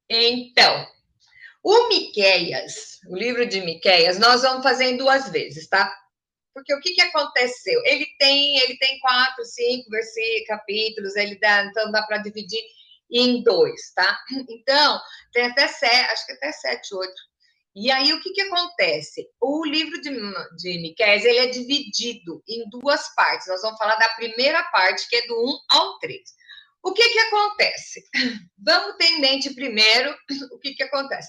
Então, o Miqueias, o livro de Miqueias, nós vamos fazer em 2 vezes, tá? Porque o que, que aconteceu? Ele tem 4, 5 versículos, capítulos, então dá para dividir em 2, tá? Então, tem até 7, acho que até 7, 8. E aí, o que, que acontece? O livro de Miqueias, ele é dividido em 2 partes. Nós vamos falar da primeira parte, que é do 1 ao 3. O que, que acontece? Vamos ter em mente primeiro o que, que acontece.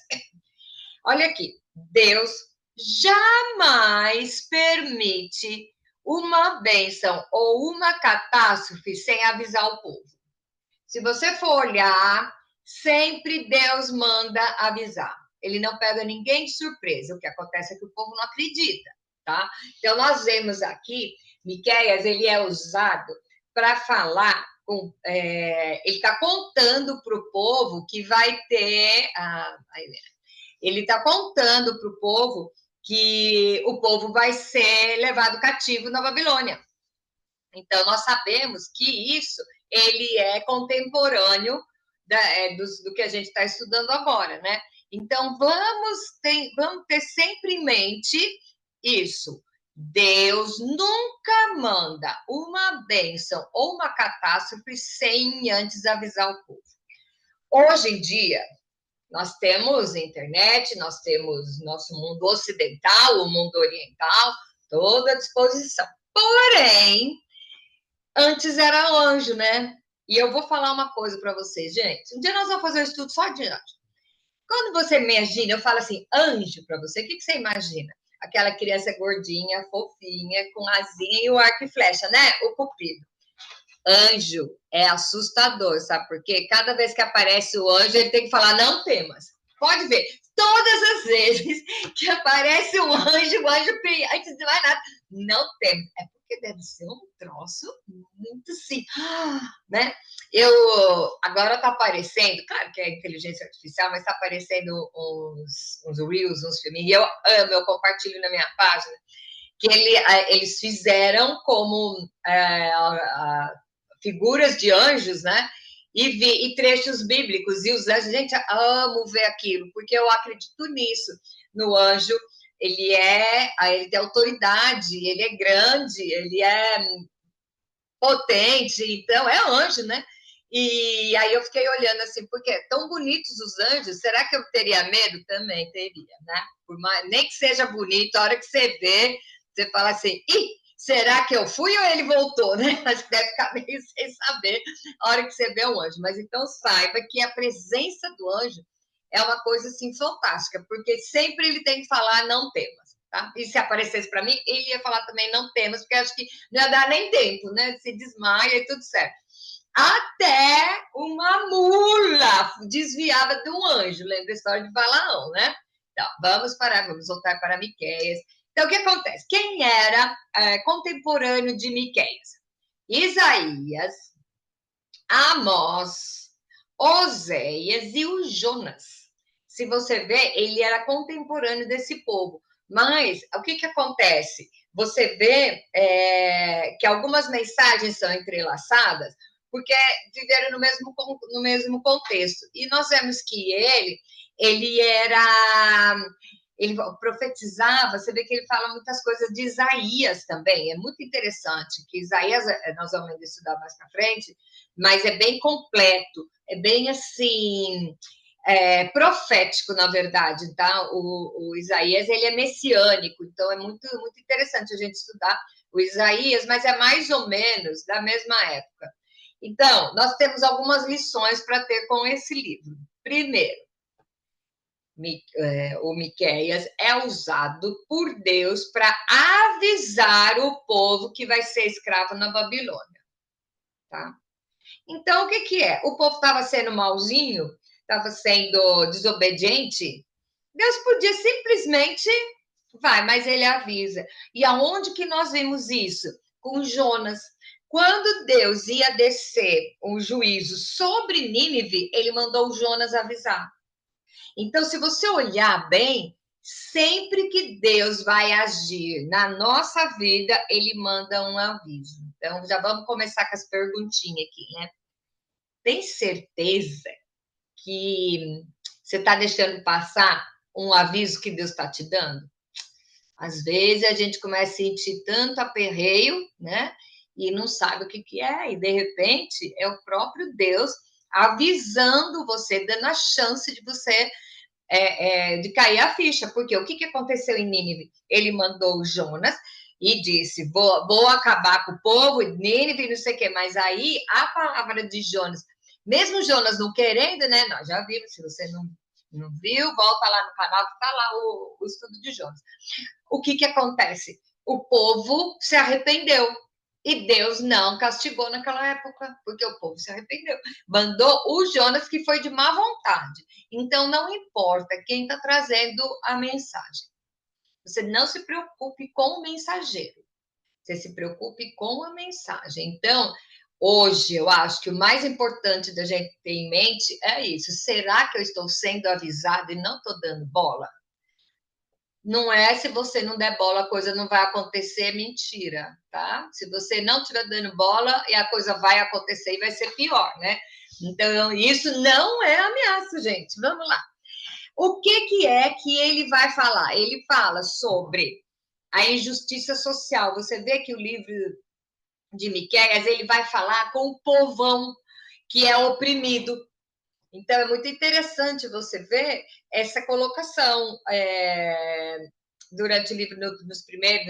Olha aqui, Deus jamais permite uma bênção ou uma catástrofe sem avisar o povo. Se você for olhar, sempre Deus manda avisar. Ele não pega ninguém de surpresa. O que acontece é que o povo não acredita, tá? Então, nós vemos aqui, Miqueias, ele é usado para falar, ele está contando para o povo que vai ter... ele está contando para o povo que o povo vai ser levado cativo na Babilônia. Então, nós sabemos que isso ele é contemporâneo do que a gente está estudando agora, né? Então, vamos ter sempre em mente isso. Deus nunca manda uma bênção ou uma catástrofe sem antes avisar o povo. Hoje em dia, nós temos internet, nós temos nosso mundo ocidental, o mundo oriental, toda à disposição. Porém, antes era anjo, né? E eu vou falar uma coisa para vocês, gente. Um dia nós vamos fazer um estudo só de anjo. Quando você imagina, eu falo assim, anjo para você, o que você imagina? Aquela criança gordinha, fofinha, com asinha e o arco e flecha, né? O cupido. Anjo é assustador, sabe por quê? Cada vez que aparece o anjo, ele tem que falar, não temas. Pode ver, todas as vezes que aparece um anjo, o anjo, antes de mais nada, não temas. É porque deve ser um troço muito assim, né? Agora tá aparecendo, claro que é inteligência artificial, mas tá aparecendo uns reels, uns filmes, e eu amo, eu compartilho na minha página, que eles fizeram como figuras de anjos, né? E trechos bíblicos. E os anjos, gente, amo ver aquilo, porque eu acredito nisso. No anjo, ele tem autoridade, ele é grande, ele é potente, então é anjo, né? E aí eu fiquei olhando assim, porque é tão bonitos os anjos, será que eu teria medo? Também teria, né? Nem que seja bonito, a hora que você vê, você fala assim, ih, será que eu fui ou ele voltou, né? Acho que deve ficar meio sem saber a hora que você vê o anjo. Mas então saiba que a presença do anjo é uma coisa assim fantástica, porque sempre ele tem que falar não temas, tá? E se aparecesse para mim, ele ia falar também não temas, porque acho que não ia dar nem tempo, né? Se desmaia e tudo certo. Até uma mula desviava de um anjo, lembra a história de Balaão, né? Então, vamos voltar para Miqueias. Então, o que acontece? Quem era contemporâneo de Miqueias? Isaías, Amós, Oséias e o Jonas. Se você vê, ele era contemporâneo desse povo. Mas o que acontece? Você vê que algumas mensagens são entrelaçadas porque viveram no mesmo contexto. E nós vemos que ele profetizava, você vê que ele fala muitas coisas de Isaías também, é muito interessante, que Isaías, nós vamos estudar mais para frente, mas é bem completo, é bem assim, profético, na verdade, tá? O Isaías, ele é messiânico, então é muito, muito interessante a gente estudar o Isaías, mas é mais ou menos da mesma época. Então, nós temos algumas lições para ter com esse livro. Primeiro, o Miqueias é usado por Deus para avisar o povo que vai ser escravo na Babilônia, tá? Então, o que é? O povo estava sendo malzinho, estava sendo desobediente. Deus podia simplesmente mas ele avisa. E aonde que nós vimos isso? Com Jonas. Quando Deus ia descer um juízo sobre Nínive, ele mandou Jonas avisar. Então, se você olhar bem, sempre que Deus vai agir na nossa vida, ele manda um aviso. Então, já vamos começar com as perguntinhas aqui, né? Tem certeza que você está deixando passar um aviso que Deus está te dando? Às vezes a gente começa a sentir tanto aperreio, né? E não sabe o que, que é, e de repente é o próprio Deus avisando você, dando a chance de você de cair a ficha, porque o que, que aconteceu em Nínive? Ele mandou o Jonas e disse: vou acabar com o povo, Nínive, não sei o quê, mas aí a palavra de Jonas, mesmo Jonas não querendo, né? Nós já vimos, se você não viu, volta lá no canal que está lá o estudo de Jonas. O que, que acontece? O povo se arrependeu. E Deus não castigou naquela época, porque o povo se arrependeu. Mandou o Jonas, que foi de má vontade. Então, não importa quem está trazendo a mensagem. Você não se preocupe com o mensageiro. Você se preocupe com a mensagem. Então, hoje, eu acho que o mais importante da gente ter em mente é isso. Será que eu estou sendo avisado e não estou dando bola? Não é se você não der bola, a coisa não vai acontecer, mentira, tá? Se você não estiver dando bola, e a coisa vai acontecer e vai ser pior, né? Então, isso não é ameaça, gente. Vamos lá. O que é que ele vai falar? Ele fala sobre a injustiça social. Você vê que o livro de Miqueias, ele vai falar com o povão que é oprimido. Então, é muito interessante você ver essa colocação durante o livro, no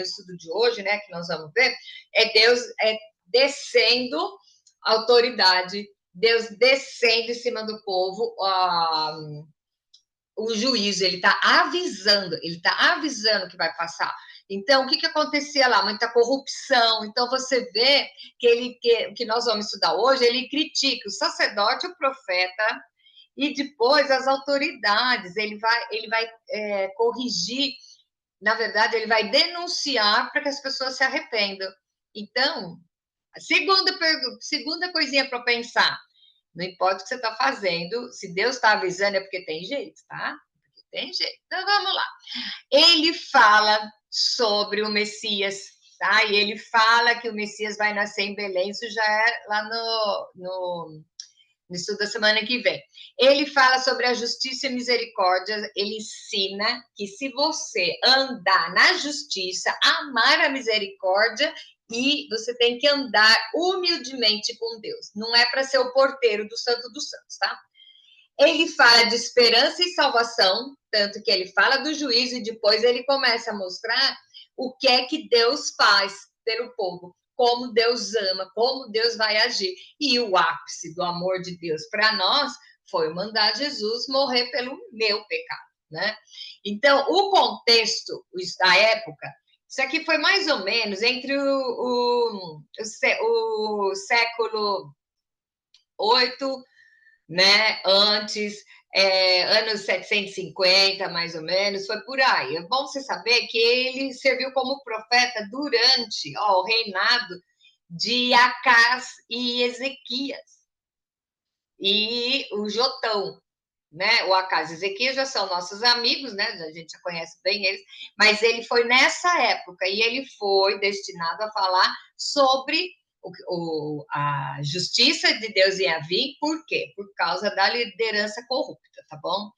estudo de hoje, né, que nós vamos ver, Deus descendo a autoridade, Deus descendo em cima do povo, o juízo, ele está avisando que vai passar. Então, o que acontecia lá? Muita corrupção. Então, você vê que nós vamos estudar hoje, ele critica o sacerdote, o profeta, e depois as autoridades. Ele vai corrigir, na verdade, ele vai denunciar para que as pessoas se arrependam. Então, segunda coisinha para pensar. Não importa o que você está fazendo, se Deus está avisando é porque tem jeito, tá? Porque tem jeito. Então, vamos lá. Ele fala sobre o Messias, tá? E ele fala que o Messias vai nascer em Belém, isso já é lá no estudo da semana que vem. Ele fala sobre a justiça e misericórdia, ele ensina que se você andar na justiça, amar a misericórdia, e você tem que andar humildemente com Deus. Não é para ser o porteiro do Santo dos Santos, tá? Ele fala de esperança e salvação, tanto que ele fala do juízo e depois ele começa a mostrar o que é que Deus faz pelo povo, como Deus ama, como Deus vai agir. E o ápice do amor de Deus para nós foi mandar Jesus morrer pelo meu pecado, né? Então, o contexto da época, isso aqui foi mais ou menos entre o século 8, né? Antes, anos 750, mais ou menos, foi por aí. É bom você saber que ele serviu como profeta durante o reinado de Acás e Ezequias. E o Jotão, né? O Acás e Ezequias já são nossos amigos, né? A gente já conhece bem eles, mas ele foi nessa época e ele foi destinado a falar sobre a justiça de Deus ia vir, por quê? Por causa da liderança corrupta, tá bom?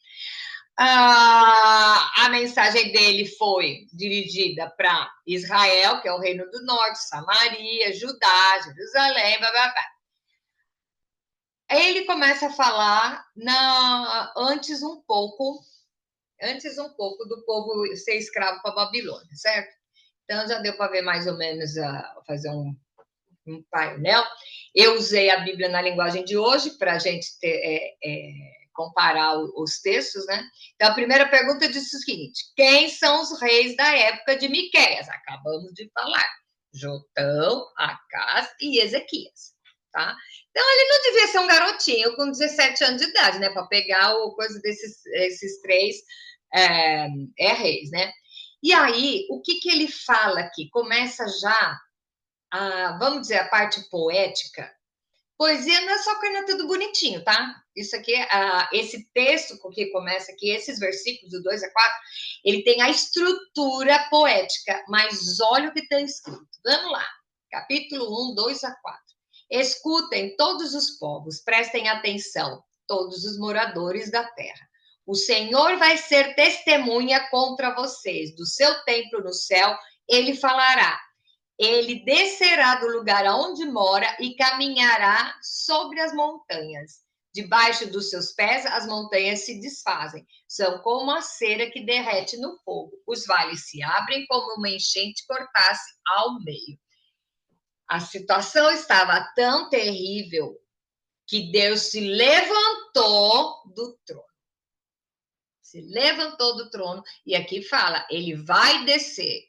A mensagem dele foi dirigida para Israel, que é o Reino do Norte, Samaria, Judá, Jerusalém, blá, blá, blá. Aí ele começa a falar antes um pouco do povo ser escravo para a Babilônia, certo? Então já deu para ver mais ou menos, fazer um painel. Eu usei a Bíblia na linguagem de hoje para a gente comparar os textos, né? Então a primeira pergunta diz o seguinte: quem são os reis da época de Miqueias? Acabamos de falar: Jotão, Acás e Ezequias, tá? Então ele não devia ser um garotinho com 17 anos de idade, né? Para pegar o coisa desses três reis, né? E aí, o que ele fala aqui? Começa já vamos dizer, a parte poética. Poesia não é só quando é tudo bonitinho, tá? Isso aqui, esse texto que começa aqui, esses versículos do 2 a 4, ele tem a estrutura poética, mas olha o que está escrito. Vamos lá, capítulo 1, 2 a 4. Escutem todos os povos, prestem atenção, todos os moradores da terra. O Senhor vai ser testemunha contra vocês. Do seu templo no céu, ele falará. Ele descerá do lugar onde mora e caminhará sobre as montanhas. Debaixo dos seus pés, as montanhas se desfazem. São como a cera que derrete no fogo. Os vales se abrem como uma enchente cortasse ao meio. A situação estava tão terrível que Deus se levantou do trono. Se levantou do trono e aqui fala, ele vai descer.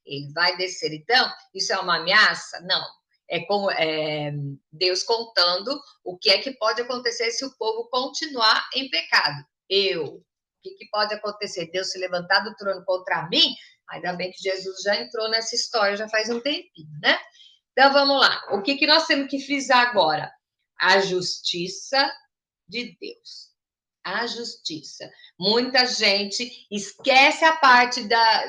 Ele vai descer. Então, isso é uma ameaça? Não. É Deus contando o que é que pode acontecer se o povo continuar em pecado. O que pode acontecer? Deus se levantar do trono contra mim? Ainda bem que Jesus já entrou nessa história, já faz um tempinho, né? Então, vamos lá. O que nós temos que frisar agora? A justiça de Deus. A justiça. Muita gente esquece a parte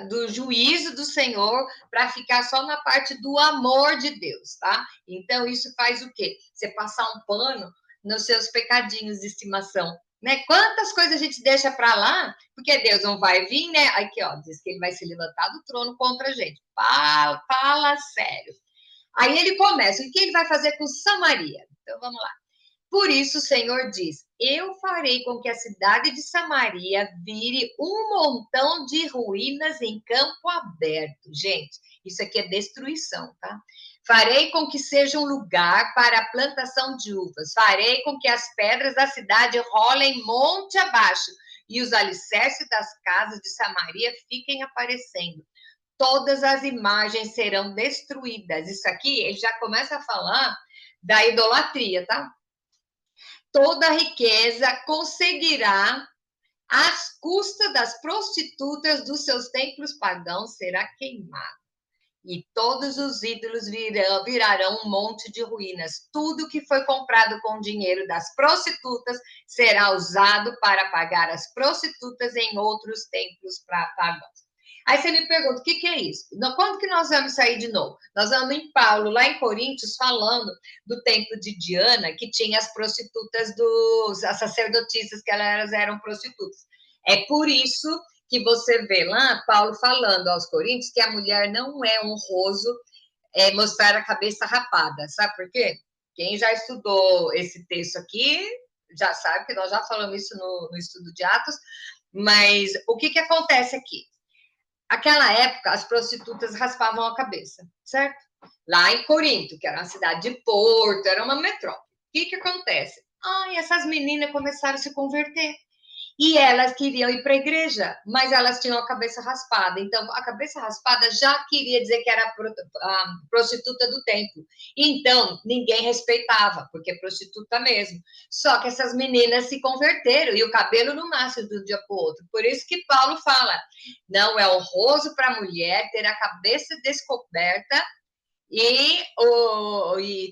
do juízo do Senhor para ficar só na parte do amor de Deus, tá? Então, isso faz o quê? Você passar um pano nos seus pecadinhos de estimação, né? Quantas coisas a gente deixa para lá, porque Deus não vai vir, né? Aqui, ó, diz que ele vai se levantar do trono contra a gente. Fala sério. Aí ele começa, o que ele vai fazer com Samaria? Então, vamos lá. Por isso o Senhor diz, eu farei com que a cidade de Samaria vire um montão de ruínas em campo aberto. Gente, isso aqui é destruição, tá? Farei com que seja um lugar para a plantação de uvas. Farei com que as pedras da cidade rolem monte abaixo e os alicerces das casas de Samaria fiquem aparecendo. Todas as imagens serão destruídas. Isso aqui, ele já começa a falar da idolatria, tá? Toda a riqueza conseguirá, às custas das prostitutas dos seus templos pagãos, será queimada. E todos os ídolos virarão um monte de ruínas. Tudo que foi comprado com o dinheiro das prostitutas será usado para pagar as prostitutas em outros templos pagãos. Aí você me pergunta, o que é isso? Quando que nós vamos sair de novo? Nós vamos em Paulo, lá em Coríntios, falando do templo de Diana, que tinha as prostitutas, as sacerdotisas, que elas eram prostitutas. É por isso que você vê lá, Paulo falando aos Coríntios, que a mulher não é honroso mostrar a cabeça rapada. Sabe por quê? Quem já estudou esse texto aqui, já sabe que nós já falamos isso no estudo de Atos, mas o que acontece aqui? Aquela época, as prostitutas raspavam a cabeça, certo? Lá em Corinto, que era uma cidade de porto, era uma metrópole. O que acontece? Essas meninas começaram a se converter. E elas queriam ir para a igreja, mas elas tinham a cabeça raspada. Então, a cabeça raspada já queria dizer que era a prostituta do templo. Então, ninguém respeitava, porque é prostituta mesmo. Só que essas meninas se converteram e o cabelo não nasce de um dia para o outro. Por isso que Paulo fala, não é honroso para a mulher ter a cabeça descoberta e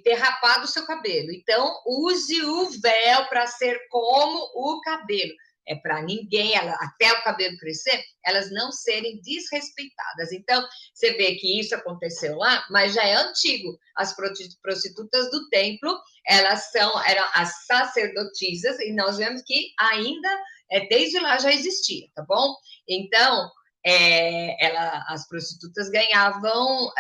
ter rapado o seu cabelo. Então, use o véu para ser como o cabelo. É para ninguém, até o cabelo crescer, elas não serem desrespeitadas. Então, você vê que isso aconteceu lá, mas já é antigo. As prostitutas do templo, eram as sacerdotisas, e nós vemos que ainda, desde lá já existia, tá bom? Então, as prostitutas ganhavam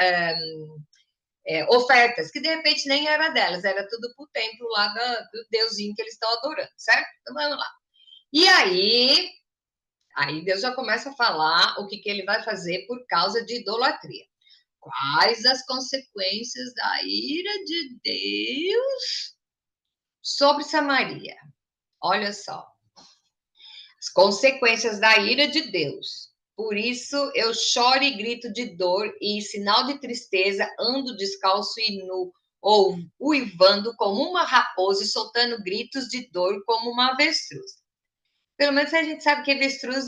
ofertas, que de repente nem era delas, era tudo para o templo lá do deusinho que eles estão adorando, certo? Então, vamos lá. E aí Deus já começa a falar o que ele vai fazer por causa de idolatria. Quais as consequências da ira de Deus sobre Samaria? Olha só. As consequências da ira de Deus. Por isso eu choro e grito de dor e em sinal de tristeza ando descalço e nu, ou uivando como uma raposa e soltando gritos de dor como uma avestruz. Pelo menos a gente sabe que avestruz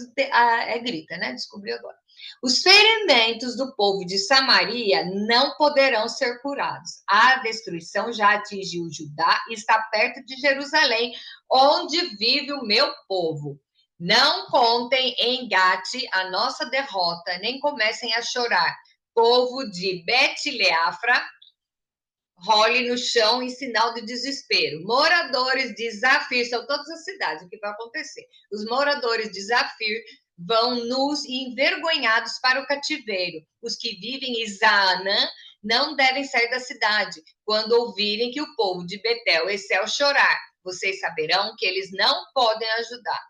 grita, né? Descobriu agora. Os ferimentos do povo de Samaria não poderão ser curados. A destruição já atingiu Judá e está perto de Jerusalém, onde vive o meu povo. Não contem em Gate a nossa derrota, nem comecem a chorar. Povo de Bet-Leafra, role no chão em sinal de desespero. Moradores de Zafir, são todas as cidades, o que vai acontecer? Os moradores de Zafir vão nus e envergonhados para o cativeiro. Os que vivem em Zaanã não devem sair da cidade. Quando ouvirem que o povo de Betel e Céu chorar, vocês saberão que eles não podem ajudar.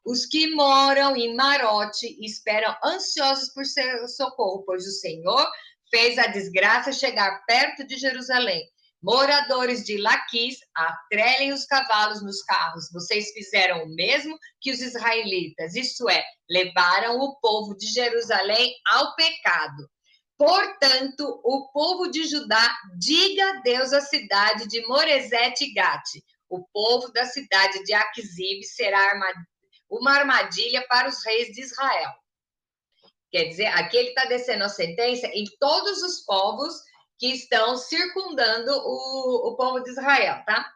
Os que moram em Marote esperam ansiosos por seu socorro, pois o Senhor fez a desgraça chegar perto de Jerusalém. Moradores de Laquis, atrelem os cavalos nos carros. Vocês fizeram o mesmo que os israelitas, isto é, levaram o povo de Jerusalém ao pecado. Portanto, o povo de Judá diga adeus à cidade de Morezete e Gate. O povo da cidade de Aquizib será uma armadilha para os reis de Israel. Quer dizer, aqui ele está descendo a sentença em todos os povos que estão circundando o povo de Israel, tá?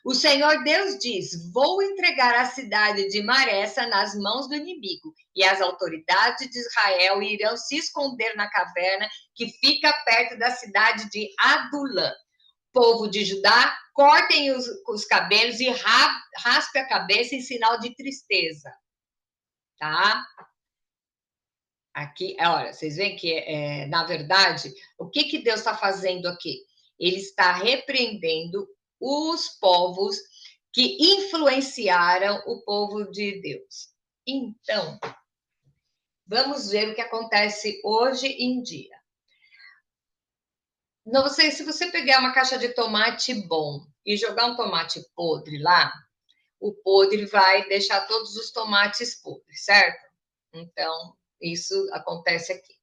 O Senhor Deus diz: vou entregar a cidade de Maressa nas mãos do inimigo, e as autoridades de Israel irão se esconder na caverna que fica perto da cidade de Adulã. Povo de Judá, cortem os cabelos e raspe a cabeça em sinal de tristeza, tá? Aqui, olha, vocês veem que, na verdade, o que Deus está fazendo aqui? Ele está repreendendo os povos que influenciaram o povo de Deus. Então, vamos ver o que acontece hoje em dia. Não sei, se você pegar uma caixa de tomate bom e jogar um tomate podre lá, o podre vai deixar todos os tomates podres, certo? Então, isso acontece aqui.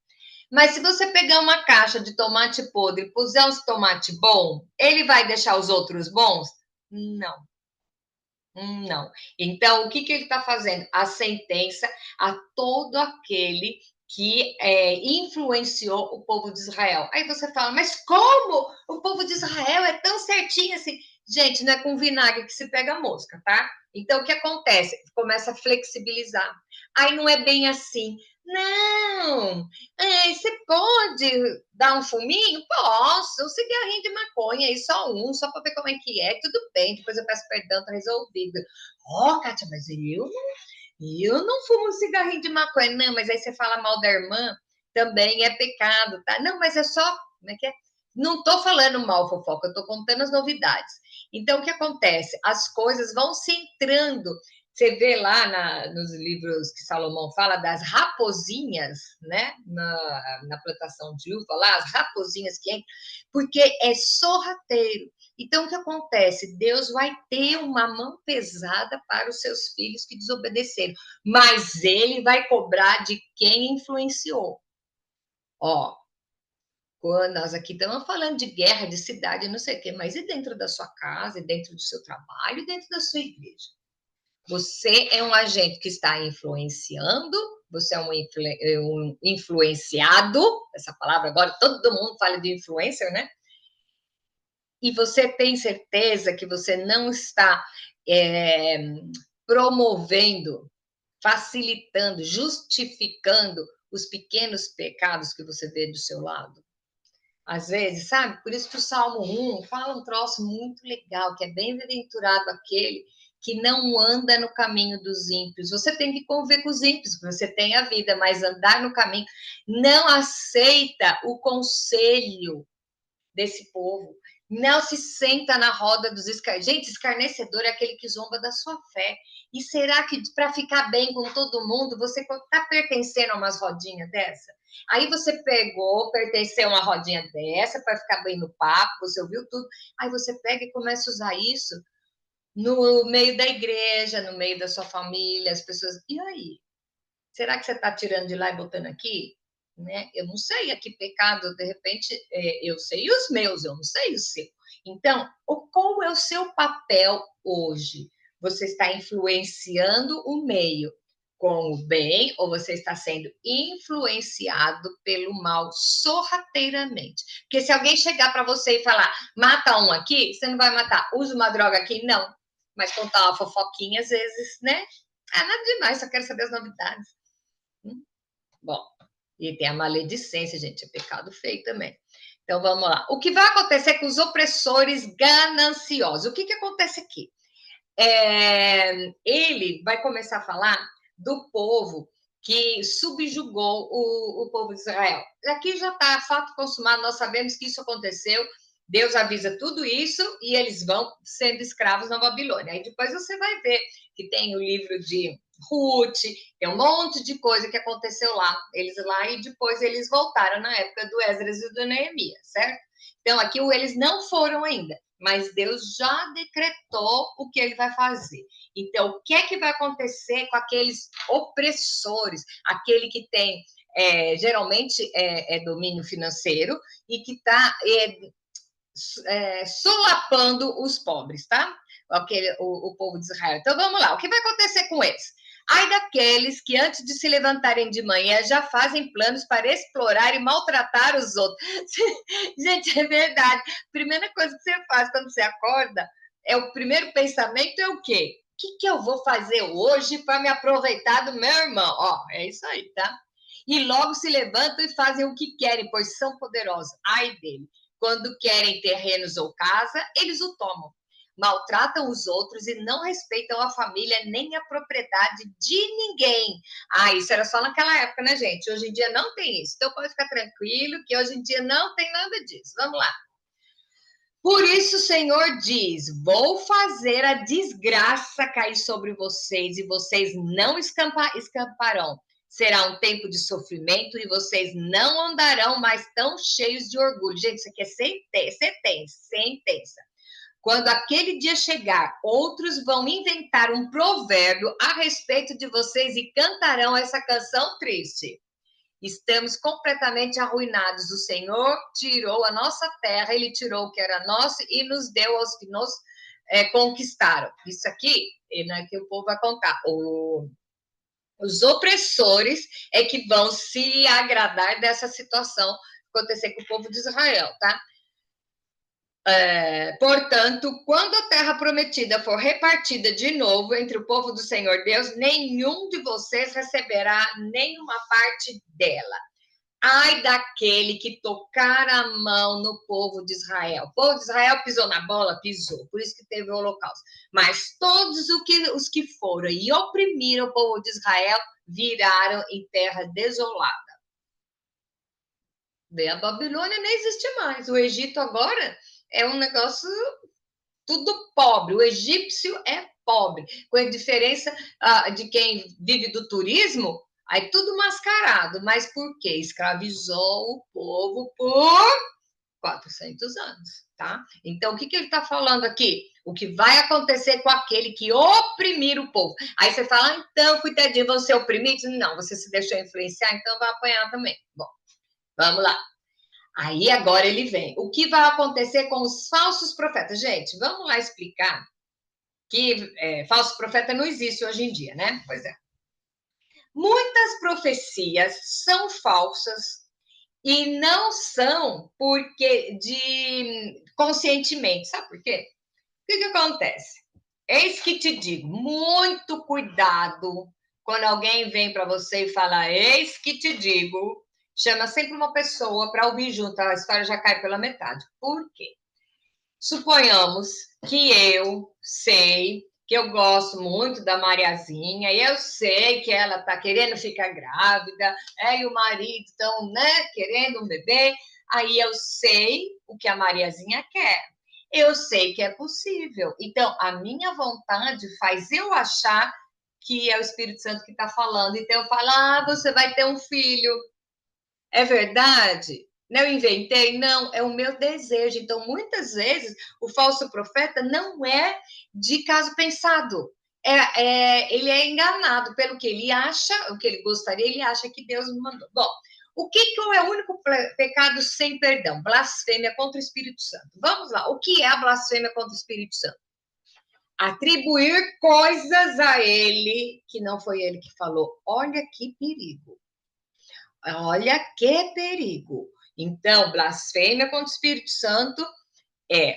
Mas se você pegar uma caixa de tomate podre e puser uns tomate bom, ele vai deixar os outros bons? Não. Não. Então, o que ele está fazendo? A sentença a todo aquele que influenciou o povo de Israel. Aí você fala, mas como o povo de Israel é tão certinho assim? Gente, não é com vinagre que se pega a mosca, tá? Então, o que acontece? Começa a flexibilizar. Aí não é bem assim. Não, você pode dar um fuminho? Posso, um cigarrinho de maconha aí, só um, só para ver como é que é, tudo bem, depois eu peço perdão, tá resolvido. Ó, Kátia, mas eu não fumo um cigarrinho de maconha. Não, mas aí você fala mal da irmã, também é pecado, tá? Não, mas é só, como é que é? Não tô falando mal, fofoca, eu tô contando as novidades. Então, o que acontece? As coisas vão se entrando. Você vê lá nos livros que Salomão fala das raposinhas, né? Na plantação de uva, lá, as raposinhas que entram, porque é sorrateiro. Então, o que acontece? Deus vai ter uma mão pesada para os seus filhos que desobedeceram, mas ele vai cobrar de quem influenciou. Ó, quando nós aqui estamos falando de guerra, de cidade, não sei o quê, mas e dentro da sua casa, e dentro do seu trabalho, e dentro da sua igreja? Você é um agente que está influenciando, você é um influenciado, essa palavra agora, todo mundo fala de influencer, né? E você tem certeza que você não está promovendo, facilitando, justificando os pequenos pecados que você vê do seu lado? Às vezes, sabe? Por isso que o Salmo 1 fala um troço muito legal, que é bem-aventurado aquele que não anda no caminho dos ímpios. Você tem que conviver com os ímpios, porque você tem a vida, mas andar no caminho, não aceita o conselho desse povo. Não se senta na roda dos escarnecedores. Gente, escarnecedor é aquele que zomba da sua fé. E será que para ficar bem com todo mundo, você está pertencendo a umas rodinhas dessa? Aí você pegou, pertenceu a uma rodinha dessa para ficar bem no papo, você ouviu tudo. Aí você pega e começa a usar isso no meio da igreja, no meio da sua família, as pessoas. E aí? Será que você está tirando de lá e botando aqui? Né? Eu não sei a que pecado, de repente, eu sei os meus, eu não sei o seu. Então, qual é o seu papel hoje? Você está influenciando o meio com o bem ou você está sendo influenciado pelo mal sorrateiramente? Porque se alguém chegar para você e falar, mata um aqui, você não vai matar. Usa uma droga aqui? Não. Mas contar uma fofoquinha, às vezes, né? Ah, nada demais, só quero saber as novidades. Bom, e tem a maledicência, gente, é pecado feio também. Então, vamos lá. O que vai acontecer com os opressores gananciosos? O que acontece aqui? Ele vai começar a falar do povo que subjugou o povo de Israel. Aqui já está fato consumado, nós sabemos que isso aconteceu, Deus avisa tudo isso e eles vão sendo escravos na Babilônia. Aí depois você vai ver que tem o livro de Ruth, tem um monte de coisa que aconteceu lá, eles lá, e depois eles voltaram na época do Esdras e do Neemias, certo? Então aqui eles não foram ainda, mas Deus já decretou o que ele vai fazer. Então, o que é que vai acontecer com aqueles opressores, aquele que tem, geralmente, domínio financeiro e que está solapando os pobres, tá? O povo de Israel. Então, vamos lá. O que vai acontecer com eles? Ai daqueles que, antes de se levantarem de manhã, já fazem planos para explorar e maltratar os outros. Gente, é verdade. Primeira coisa que você faz quando você acorda, o primeiro pensamento é o quê? O que eu vou fazer hoje para me aproveitar do meu irmão? Ó, é isso aí, tá? E logo se levantam e fazem o que querem, pois são poderosos. Ai dele. Quando querem terrenos ou casa, eles o tomam. Maltratam os outros e não respeitam a família nem a propriedade de ninguém. Ah, isso era só naquela época, né, gente? Hoje em dia não tem isso. Então pode ficar tranquilo que hoje em dia não tem nada disso. Vamos lá. Por isso o Senhor diz: vou fazer a desgraça cair sobre vocês e vocês não escaparão. Será um tempo de sofrimento e vocês não andarão mais tão cheios de orgulho. Gente, isso aqui é sentença. Quando aquele dia chegar, outros vão inventar um provérbio a respeito de vocês e cantarão essa canção triste. Estamos completamente arruinados. O Senhor tirou a nossa terra, ele tirou o que era nosso e nos deu aos que nos conquistaram. Isso aqui é que o povo vai contar. Os opressores é que vão se agradar dessa situação acontecer com o povo de Israel, tá? Portanto, quando a terra prometida for repartida de novo entre o povo do Senhor Deus, nenhum de vocês receberá nenhuma parte dela. Ai daquele que tocar a mão no povo de Israel. O povo de Israel pisou na bola? Pisou, por isso que teve o holocausto. Mas todos os que foram e oprimiram o povo de Israel viraram em terra desolada. Bem, a Babilônia nem existe mais. O Egito agora é um negócio tudo pobre. O egípcio é pobre, com a diferença de quem vive do turismo, aí tudo mascarado. Mas por quê? Escravizou o povo por 400 anos, tá? Então, o que ele está falando aqui? O que vai acontecer com aquele que oprimir o povo. Aí você fala, então, coitadinho, vão ser oprimidos? Não, você se deixou influenciar, então vai apanhar também. Bom, vamos lá. Aí agora ele vem. O que vai acontecer com os falsos profetas? Gente, vamos lá explicar que falso profeta não existe hoje em dia, né? Pois é. Muitas profecias são falsas e não são porque conscientemente. Sabe por quê? O que acontece? Eis que te digo, muito cuidado quando alguém vem para você e fala, eis que te digo, chama sempre uma pessoa para ouvir junto, a história já cai pela metade. Por quê? Suponhamos que eu sei que eu gosto muito da Mariazinha e eu sei que ela está querendo ficar grávida, e o marido estão, né, querendo um bebê, aí eu sei o que a Mariazinha quer. Eu sei que é possível. Então, a minha vontade faz eu achar que é o Espírito Santo que está falando. Então, eu falo, você vai ter um filho. É verdade? Não inventei? Não, é o meu desejo. Então, muitas vezes, o falso profeta não é de caso pensado. Ele é enganado pelo que ele acha, o que ele gostaria, ele acha que Deus me mandou. Bom, o que é o único pecado sem perdão? Blasfêmia contra o Espírito Santo. Vamos lá, o que é a blasfêmia contra o Espírito Santo? Atribuir coisas a ele que não foi ele que falou. Olha que perigo. Olha que perigo. Então, blasfêmia contra o Espírito Santo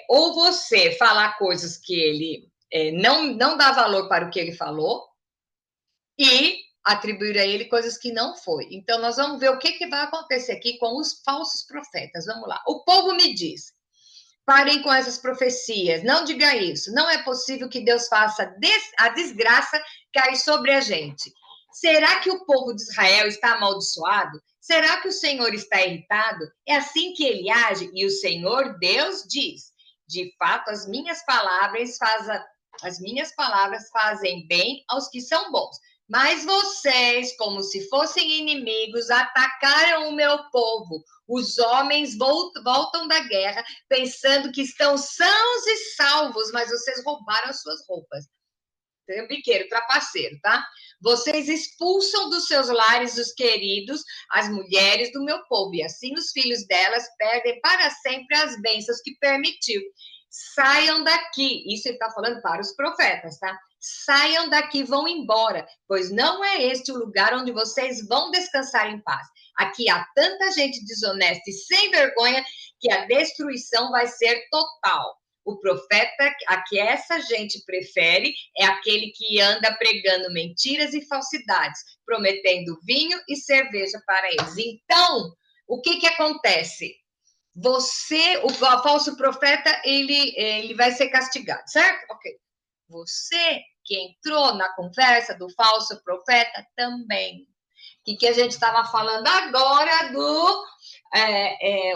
ou você falar coisas que ele não dá valor para o que ele falou e atribuir a ele coisas que não foi. Então, nós vamos ver o que vai acontecer aqui com os falsos profetas. Vamos lá. O povo me diz: parem com essas profecias, não diga isso. Não é possível que Deus faça a desgraça cair sobre a gente. Será que o povo de Israel está amaldiçoado? Será que o Senhor está irritado? É assim que ele age? E o Senhor Deus diz: de fato, as minhas palavras fazem bem aos que são bons. Mas vocês, como se fossem inimigos, atacaram o meu povo. Os homens voltam da guerra pensando que estão sãos e salvos, mas vocês roubaram as suas roupas. Biqueiro, trapaceiro, tá? Vocês expulsam dos seus lares os queridos, as mulheres do meu povo, e assim os filhos delas perdem para sempre as bênçãos que permitiu. Saiam daqui, isso ele está falando para os profetas, tá? Saiam daqui, vão embora, pois não é este o lugar onde vocês vão descansar em paz. Aqui há tanta gente desonesta e sem vergonha que a destruição vai ser total. O profeta a que essa gente prefere é aquele que anda pregando mentiras e falsidades, prometendo vinho e cerveja para eles. Então, o que acontece? O falso profeta, ele vai ser castigado, certo? Ok. Você que entrou na conversa do falso profeta também. O que a gente estava falando agora do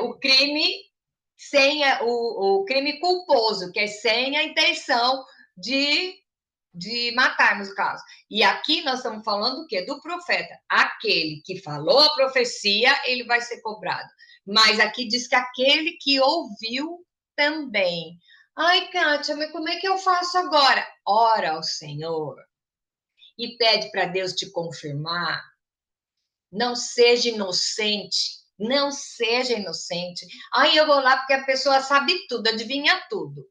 o crime sem o crime culposo, que é sem a intenção de matar, no caso. E aqui nós estamos falando do quê? Do profeta. Aquele que falou a profecia, ele vai ser cobrado. Mas aqui diz que aquele que ouviu também. Ai, Kátia, mas como é que eu faço agora? Ora ao Senhor e pede para Deus te confirmar. Não seja inocente. Não seja inocente. Aí eu vou lá porque a pessoa sabe tudo, adivinha tudo.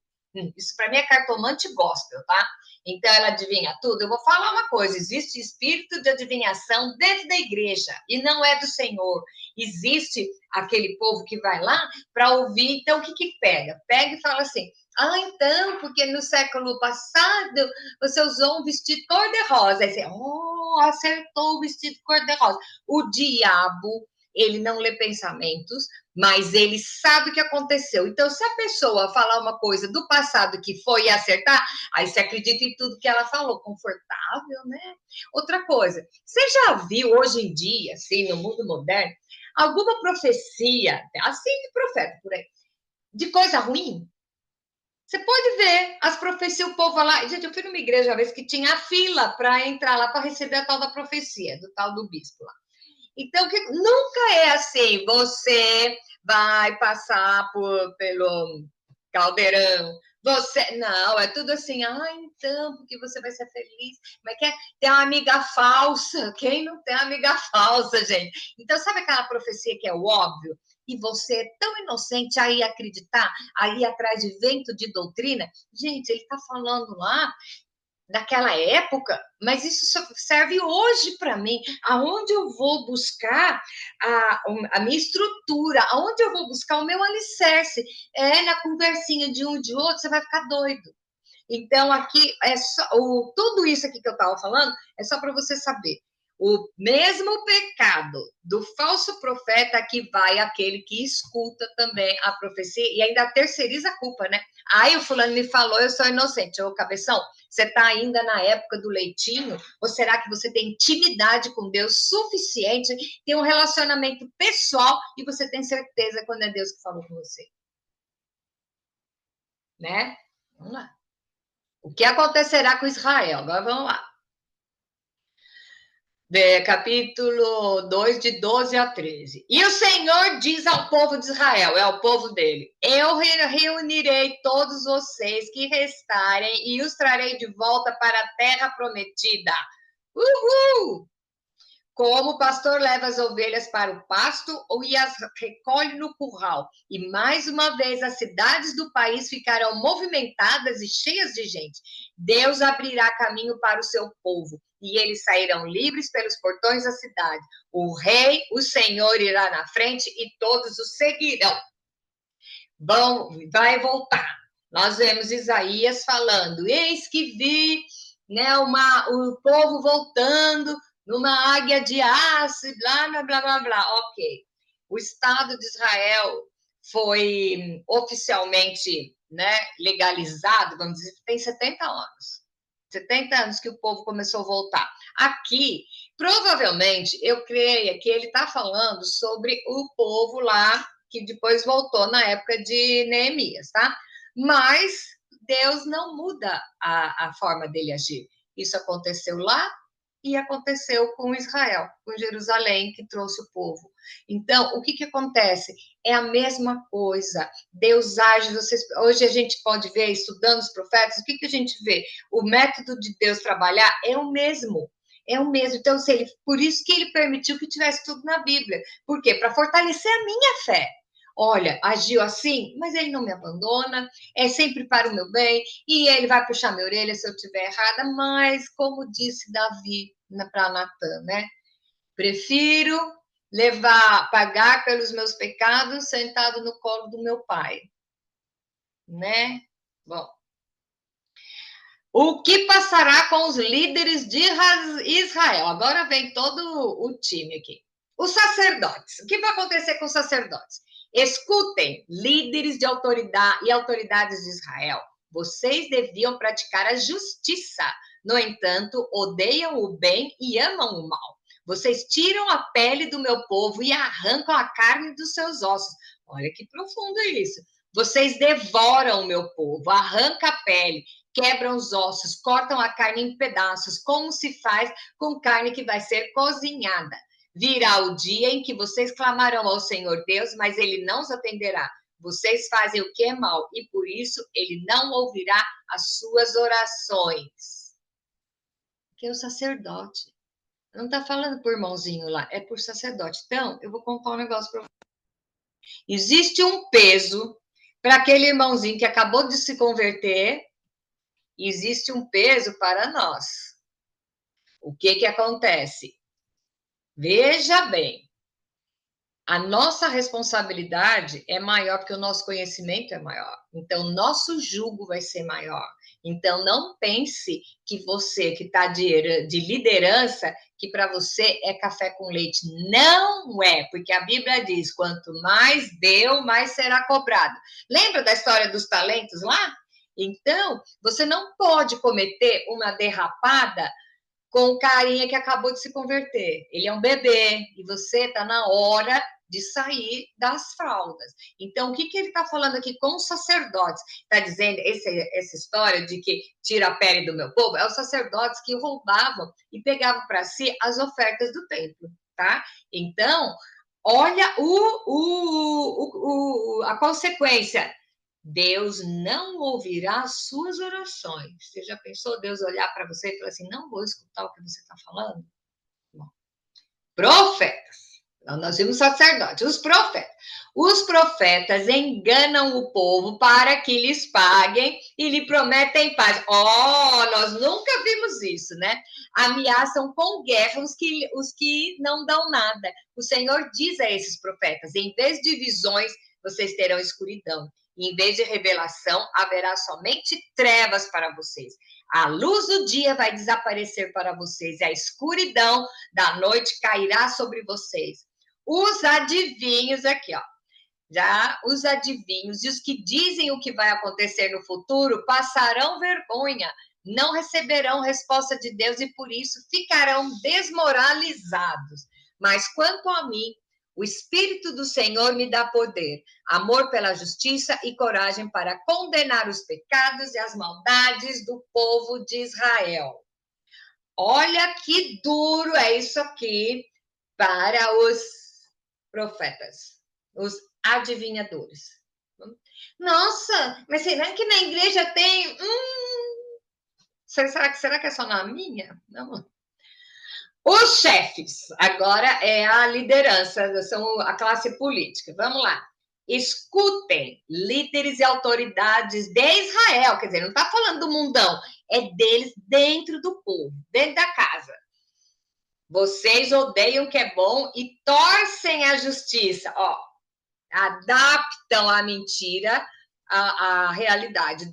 Isso para mim é cartomante gospel, tá? Então ela adivinha tudo. Eu vou falar uma coisa: existe espírito de adivinhação dentro da igreja e não é do Senhor. Existe aquele povo que vai lá para ouvir. Então o que pega? Pega e fala assim: ah, então, porque no século passado você usou um vestido cor-de-rosa. Aí você, acertou o vestido cor-de-rosa. O diabo, ele não lê pensamentos, mas ele sabe o que aconteceu. Então, se a pessoa falar uma coisa do passado que foi acertar, aí você acredita em tudo que ela falou. Confortável, né? Outra coisa, você já viu hoje em dia, assim, no mundo moderno, alguma profecia, assim de profeta por aí, de coisa ruim? Você pode ver as profecias, o povo lá. Gente, eu fui numa igreja uma vez que tinha fila para entrar lá para receber a tal da profecia, do tal do bispo lá. Então, nunca é assim, você vai passar pelo caldeirão, não, é tudo assim, então, porque você vai ser feliz, mas quer ter uma amiga falsa, quem não tem amiga falsa, gente? Então, sabe aquela profecia que é o óbvio? E você é tão inocente a ir acreditar, a ir atrás de vento de doutrina? Gente, ele está falando lá daquela época, mas isso serve hoje para mim. Aonde eu vou buscar a minha estrutura? Aonde eu vou buscar o meu alicerce? Na conversinha de um e de outro, você vai ficar doido. Então, aqui, tudo isso aqui que eu estava falando, é só para você saber. O mesmo pecado do falso profeta, aqui vai aquele que escuta também a profecia e ainda terceiriza a culpa, né? Aí o fulano me falou, eu sou inocente. Ô, cabeção, você está ainda na época do leitinho? Ou será que você tem intimidade com Deus suficiente, tem um relacionamento pessoal e você tem certeza quando é Deus que falou com você? Né? Vamos lá. O que acontecerá com Israel? Agora vamos lá. Capítulo 2, de 12 a 13. E o Senhor diz ao povo de Israel, é o povo dele: eu reunirei todos vocês que restarem e os trarei de volta para a terra prometida. Uhul! Como o pastor leva as ovelhas para o pasto e as recolhe no curral. E mais uma vez as cidades do país ficarão movimentadas e cheias de gente. Deus abrirá caminho para o seu povo e eles sairão livres pelos portões da cidade. O rei, o Senhor, irá na frente e todos o seguirão. Vai voltar. Nós vemos Isaías falando: eis que vi, né, o povo voltando numa águia de aço, blá, blá, blá, blá, blá. Ok. O Estado de Israel foi oficialmente, né, legalizado, vamos dizer, tem 70 anos. 70 anos que o povo começou a voltar. Aqui, provavelmente, eu creio que ele está falando sobre o povo lá, que depois voltou na época de Neemias, tá? Mas Deus não muda a forma dele agir. Isso aconteceu lá e aconteceu com Israel, com Jerusalém, que trouxe o povo. Então, o que, que acontece? É a mesma coisa. Deus age. Hoje a gente pode ver, estudando os profetas, o que, que a gente vê? O método de Deus trabalhar é o mesmo. É o mesmo. Então, por isso que ele permitiu que tivesse tudo na Bíblia. Por quê? Para fortalecer a minha fé. Olha, agiu assim, mas ele não me abandona, é sempre para o meu bem, e ele vai puxar minha orelha se eu estiver errada, mas, como disse Davi para Natan, né? Prefiro pagar pelos meus pecados sentado no colo do meu pai, né? Bom, o que passará com os líderes de Israel? Agora vem todo o time aqui. Os sacerdotes. O que vai acontecer com os sacerdotes? Escutem, líderes de autoridade e autoridades de Israel. Vocês deviam praticar a justiça. No entanto, odeiam o bem e amam o mal. Vocês tiram a pele do meu povo e arrancam a carne dos seus ossos. Olha que profundo isso. Vocês devoram o meu povo, arrancam a pele, quebram os ossos, cortam a carne em pedaços, como se faz com carne que vai ser cozinhada. Virá o dia em que vocês clamarão ao Senhor Deus, mas ele não os atenderá. Vocês fazem o que é mal e por isso ele não ouvirá as suas orações. Que é o sacerdote. Não está falando por irmãozinho lá, é por sacerdote. Então, eu vou contar um negócio para vocês. Existe um peso para aquele irmãozinho que acabou de se converter, existe um peso para nós. O que que acontece? Veja bem, a nossa responsabilidade é maior porque o nosso conhecimento é maior. Então, nosso jugo vai ser maior. Então, não pense que você que está de liderança, que para você é café com leite. Não é, porque a Bíblia diz: quanto mais deu, mais será cobrado. Lembra da história dos talentos lá? Então, você não pode cometer uma derrapada com o carinha que acabou de se converter. Ele é um bebê e você está na hora de sair das fraldas. Então, o que, que ele está falando aqui com os sacerdotes? Está dizendo, essa história de que tira a pele do meu povo, é os sacerdotes que roubavam e pegavam para si as ofertas do templo, tá? Então, olha a consequência. Deus não ouvirá as suas orações. Você já pensou Deus olhar para você e falar assim, não vou escutar o que você está falando? Bom, profetas. Nós vimos sacerdotes, os profetas. Os profetas enganam o povo para que lhes paguem e lhe prometem paz. Oh, nós nunca vimos isso, né? Ameaçam com guerra os que não dão nada. O Senhor diz a esses profetas, em vez de visões, vocês terão escuridão. Em vez de revelação, haverá somente trevas para vocês. A luz do dia vai desaparecer para vocês e a escuridão da noite cairá sobre vocês. Os adivinhos aqui, ó. Já os adivinhos e os que dizem o que vai acontecer no futuro passarão vergonha, não receberão resposta de Deus e por isso ficarão desmoralizados. Mas quanto a mim, o Espírito do Senhor me dá poder, amor pela justiça e coragem para condenar os pecados e as maldades do povo de Israel. Olha que duro é isso aqui para os profetas, os adivinhadores. Nossa, mas será que na igreja tem? Será que é só na minha? Não. Os chefes, agora é a liderança, são a classe política. Vamos lá. Escutem, líderes e autoridades de Israel, quer dizer, não está falando do mundão, é deles dentro do povo, dentro da casa. Vocês odeiam o que é bom e torcem a justiça. Ó, adaptam a mentira à realidade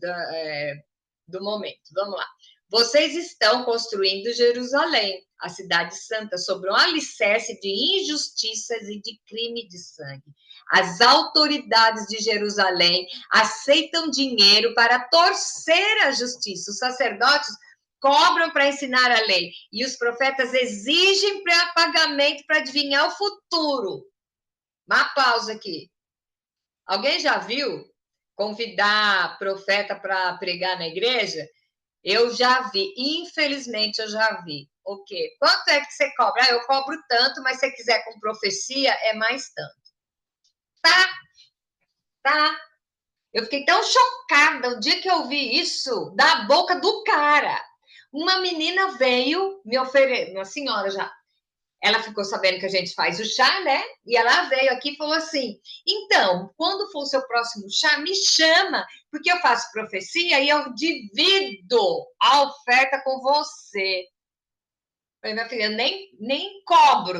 do momento. Vamos lá. Vocês estão construindo Jerusalém, a cidade santa, sobre um alicerce de injustiças e de crime de sangue. As autoridades de Jerusalém aceitam dinheiro para torcer a justiça. Os sacerdotes cobram para ensinar a lei e os profetas exigem pagamento para adivinhar o futuro. Uma pausa aqui. Alguém já viu convidar profeta para pregar na igreja? Eu já vi, infelizmente eu já vi. O quê? Quanto é que você cobra? Eu cobro tanto, mas se você quiser com profecia, é mais tanto. Tá. Eu fiquei tão chocada o dia que eu vi isso da boca do cara. Uma menina veio me oferecer, uma senhora já, ela ficou sabendo que a gente faz o chá, né? E ela veio aqui e falou assim: então, quando for o seu próximo chá, me chama, porque eu faço profecia e eu divido a oferta com você. Falei, minha filha, nem cobro,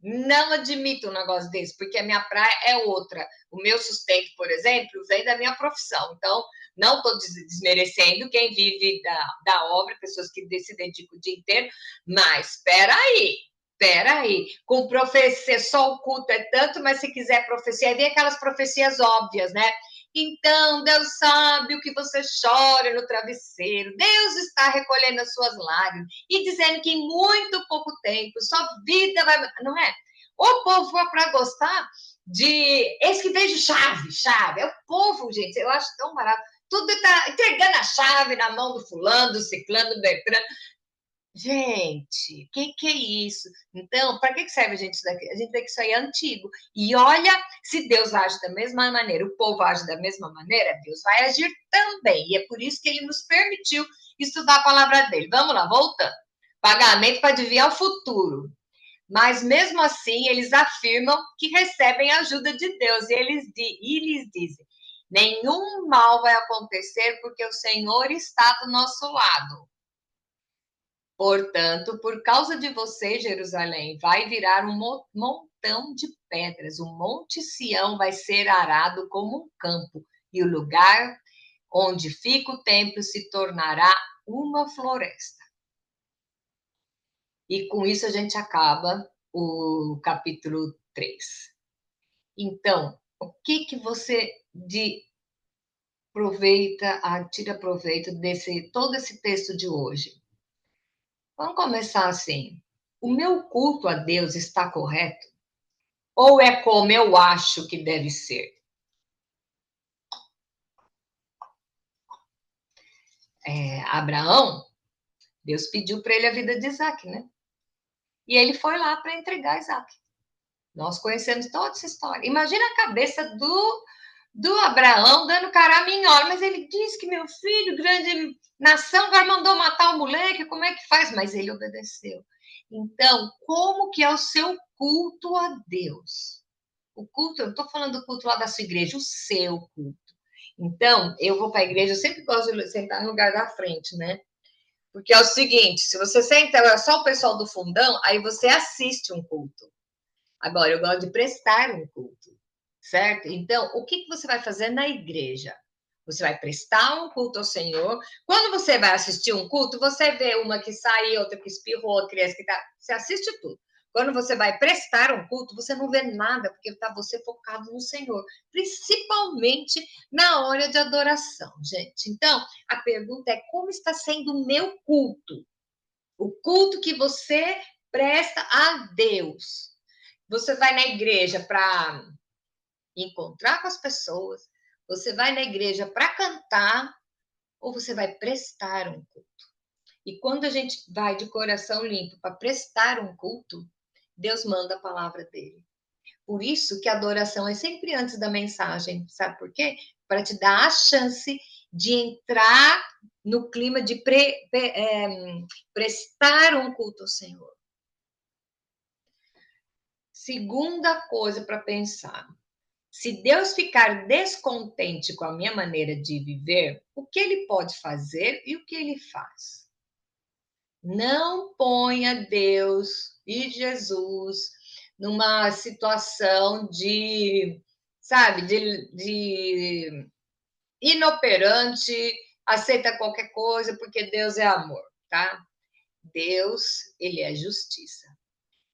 não admito um negócio desse, porque a minha praia é outra. O meu sustento, por exemplo, vem da minha profissão. Então, não estou desmerecendo quem vive da obra, pessoas que se dedicam o dia inteiro, mas espera aí, com profecia, só o culto é tanto, mas se quiser profecia, aí vem aquelas profecias óbvias, né? Então, Deus sabe o que você chora no travesseiro, Deus está recolhendo as suas lágrimas e dizendo que em muito pouco tempo sua vida vai. Não é? O povo foi para gostar de. Esse que vejo chave. É o povo, gente, eu acho tão barato. Tudo está entregando a chave na mão do fulano, do ciclano, do Beltrano. Gente, que é isso? Então, para que serve a gente isso daqui? A gente vê que isso aí é antigo. E olha, se Deus age da mesma maneira, o povo age da mesma maneira, Deus vai agir também. E é por isso que ele nos permitiu estudar a palavra dele. Vamos lá, voltando. Pagamento para adivinhar o futuro. Mas mesmo assim, eles afirmam que recebem a ajuda de Deus. E eles dizem: nenhum mal vai acontecer porque o Senhor está do nosso lado. Portanto, por causa de você, Jerusalém, vai virar um montão de pedras. O Monte Sião vai ser arado como um campo, e o lugar onde fica o templo se tornará uma floresta. E com isso a gente acaba o capítulo 3. Então, o que você tira proveito desse todo esse texto de hoje? Vamos começar assim. O meu culto a Deus está correto? Ou é como eu acho que deve ser? Abraão, Deus pediu para ele a vida de Isaac, né? E ele foi lá para entregar Isaac. Nós conhecemos toda essa história. Imagina a cabeça do Abraão dando caraminhola, mas ele disse que meu filho, grande nação, agora mandou matar o moleque, como é que faz? Mas ele obedeceu. Então, como que é o seu culto a Deus? O culto, eu não estou falando do culto lá da sua igreja, o seu culto. Então, eu vou para a igreja, eu sempre gosto de sentar no lugar da frente, né? Porque é o seguinte, se você senta só o pessoal do fundão, aí você assiste um culto. Agora, eu gosto de prestar um culto, certo? Então, o que você vai fazer na igreja? Você vai prestar um culto ao Senhor. Quando você vai assistir um culto, você vê uma que saiu, outra que espirrou, criança que tá. Você assiste tudo. Quando você vai prestar um culto, você não vê nada, porque está você focado no Senhor, principalmente na hora de adoração, gente. Então, a pergunta é: como está sendo o meu culto? O culto que você presta a Deus. Você vai na igreja para encontrar com as pessoas, você vai na igreja para cantar ou você vai prestar um culto? E quando a gente vai de coração limpo para prestar um culto, Deus manda a palavra dele. Por isso que a adoração é sempre antes da mensagem, sabe por quê? Para te dar a chance de entrar no clima de prestar um culto ao Senhor. Segunda coisa para pensar. Se Deus ficar descontente com a minha maneira de viver, o que ele pode fazer e o que ele faz? Não ponha Deus e Jesus numa situação de, sabe, de inoperante, aceita qualquer coisa, porque Deus é amor, tá? Deus, ele é justiça.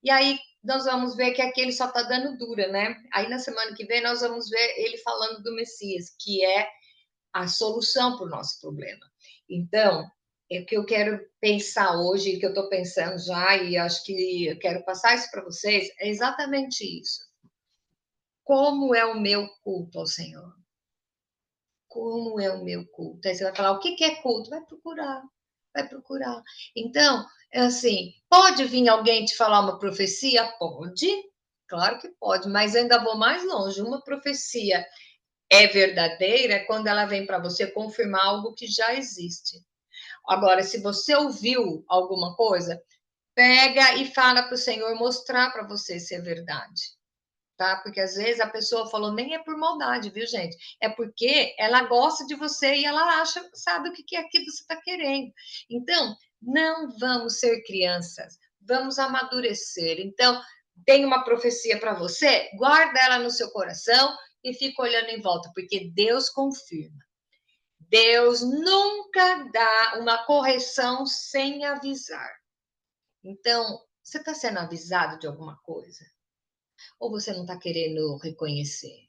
E aí nós vamos ver que aqui ele só está dando dura, né? Aí na semana que vem nós vamos ver ele falando do Messias, que é a solução para o nosso problema. Então, o que eu quero pensar hoje, que eu estou pensando já, e acho que eu quero passar isso para vocês, é exatamente isso. Como é o meu culto ao Senhor? Como é o meu culto? Aí você vai falar, o que é culto? Vai procurar, vai procurar. Então, é assim, pode vir alguém te falar uma profecia? Pode, claro que pode, mas eu ainda vou mais longe. Uma profecia é verdadeira quando ela vem para você confirmar algo que já existe. Agora, se você ouviu alguma coisa, pega e fala para o Senhor mostrar para você se é verdade. Tá? Porque às vezes a pessoa falou, nem é por maldade, viu, gente? É porque ela gosta de você e ela acha, sabe o que é que você está querendo. Então, não vamos ser crianças, vamos amadurecer. Então, tem uma profecia para você, guarda ela no seu coração e fica olhando em volta, porque Deus confirma. Deus nunca dá uma correção sem avisar. Então, você está sendo avisado de alguma coisa? Ou você não está querendo reconhecer?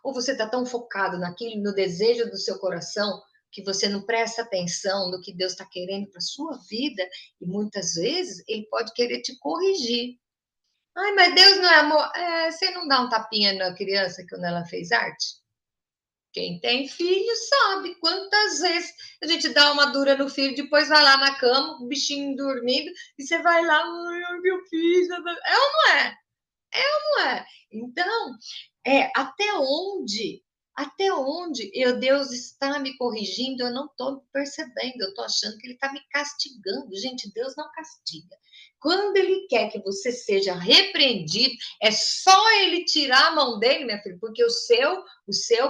Ou você está tão focado naquilo, no desejo do seu coração, que você não presta atenção no que Deus está querendo para a sua vida, e muitas vezes Ele pode querer te corrigir. Ai, mas Deus não é amor. É, você não dá um tapinha na criança quando ela fez arte? Quem tem filho sabe quantas vezes a gente dá uma dura no filho, depois vai lá na cama, o bichinho dormindo, e você vai lá, ai, meu filho. É ou não é? Não é? Então, até onde Deus está me corrigindo, eu não estou percebendo, eu estou achando que Ele está me castigando. Gente, Deus não castiga. Quando Ele quer que você seja repreendido, é só Ele tirar a mão dele, minha filha, porque o seu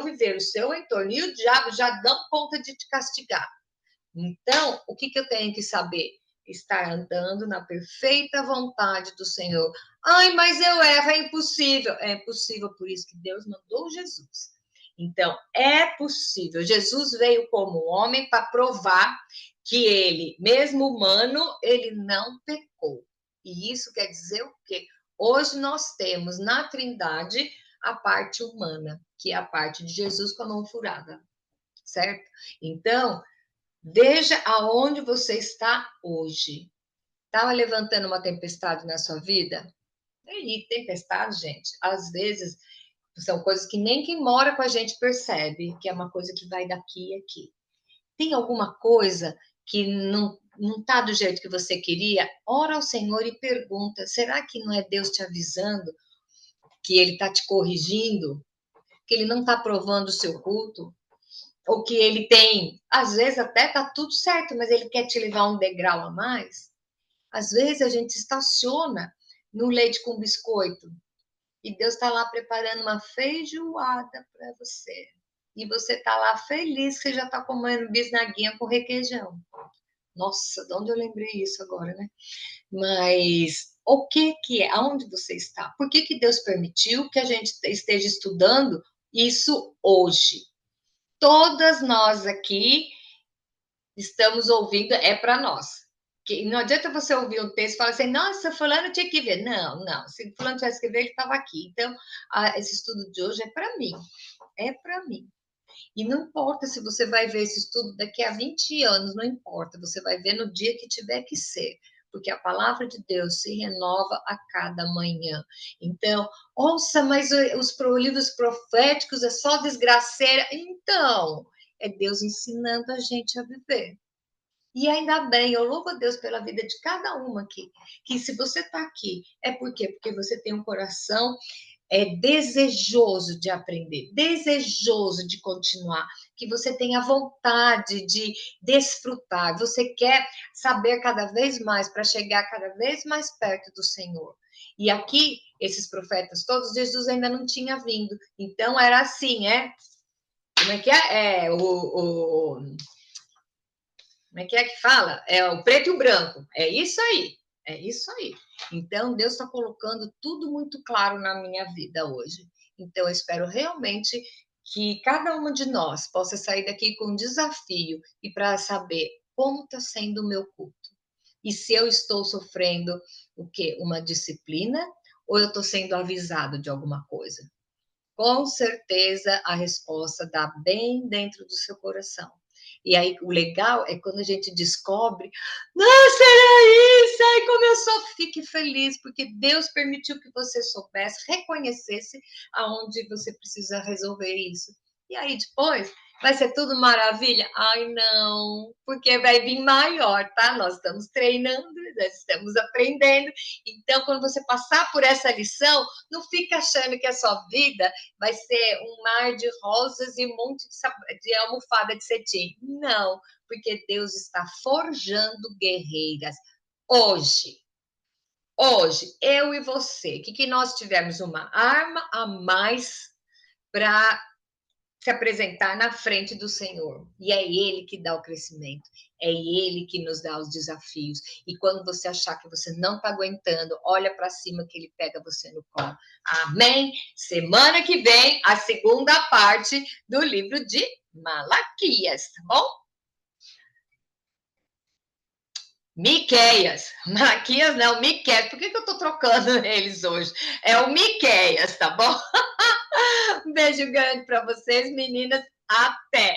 viver, o seu entorno e o diabo já dão conta de te castigar. Então, o que eu tenho que saber? Estar andando na perfeita vontade do Senhor. Ai, mas eu erro, é impossível. É impossível, por isso que Deus mandou Jesus. Então, é possível. Jesus veio como homem para provar que ele, mesmo humano, ele não pecou. E isso quer dizer o quê? Hoje nós temos na Trindade a parte humana, que é a parte de Jesus com a mão furada, certo? Então, veja aonde você está hoje. Estava levantando uma tempestade na sua vida? E tempestade, gente, às vezes são coisas que nem quem mora com a gente percebe, que é uma coisa que vai daqui e aqui. Tem alguma coisa que não está do jeito que você queria? Ora ao Senhor e pergunta: será que não é Deus te avisando que Ele está te corrigindo? Que Ele não está aprovando o seu culto? Ou que ele tem, às vezes até tá tudo certo, mas ele quer te levar um degrau a mais. Às vezes a gente estaciona no leite com biscoito e Deus está lá preparando uma feijoada para você. E você está lá feliz que você já está comendo bisnaguinha com requeijão. Nossa, de onde eu lembrei isso agora, né? Mas o que é? Aonde você está? Por que Deus permitiu que a gente esteja estudando isso hoje? Todas nós aqui estamos ouvindo, é para nós. Que não adianta você ouvir um texto e falar assim, nossa, fulano tinha que ver. Não, não. Se fulano tivesse que ver, ele estava aqui. Então, esse estudo de hoje é para mim. É para mim. E não importa se você vai ver esse estudo daqui a 20 anos, não importa. Você vai ver no dia que tiver que ser. Porque a palavra de Deus se renova a cada manhã. Então, ouça, mas os livros proféticos é só desgraceira. Então, é Deus ensinando a gente a viver. E ainda bem, eu louvo a Deus pela vida de cada uma aqui. Que se você está aqui, é por quê? Porque você tem um coração desejoso de aprender, desejoso de continuar, que você tenha vontade de desfrutar, você quer saber cada vez mais para chegar cada vez mais perto do Senhor. E aqui, esses profetas todos, Jesus ainda não tinha vindo. Então, era assim, Como é que é? Como é que fala? É o preto e o branco. É isso aí. É isso aí. Então, Deus está colocando tudo muito claro na minha vida hoje. Então, eu espero realmente que cada uma de nós possa sair daqui com um desafio e para saber como está sendo o meu culto. E se eu estou sofrendo o quê? Uma disciplina ou eu estou sendo avisado de alguma coisa? Com certeza a resposta está bem dentro do seu coração. E aí o legal é quando a gente descobre, nossa, era isso, ai como eu só fique feliz, porque Deus permitiu que você soubesse, reconhecesse aonde você precisa resolver isso. E aí depois vai ser tudo maravilha? Ai não, porque vai vir maior, tá? Nós estamos treinando, nós estamos aprendendo. Então, quando você passar por essa lição, não fica achando que a sua vida vai ser um mar de rosas e um monte de almofada de cetim. Não, porque Deus está forjando guerreiras hoje. Hoje, eu e você, que nós tivemos uma arma a mais para se apresentar na frente do Senhor. E é Ele que dá o crescimento, é Ele que nos dá os desafios. E quando você achar que você não está aguentando, olha para cima que Ele pega você no colo. Amém? Semana que vem, a segunda parte do livro de Malaquias, tá bom? Miqueias. Malaquias não, Miqueias. Por que eu estou trocando eles hoje? É o Miqueias, tá bom? Um beijo grande para vocês, meninas. Até!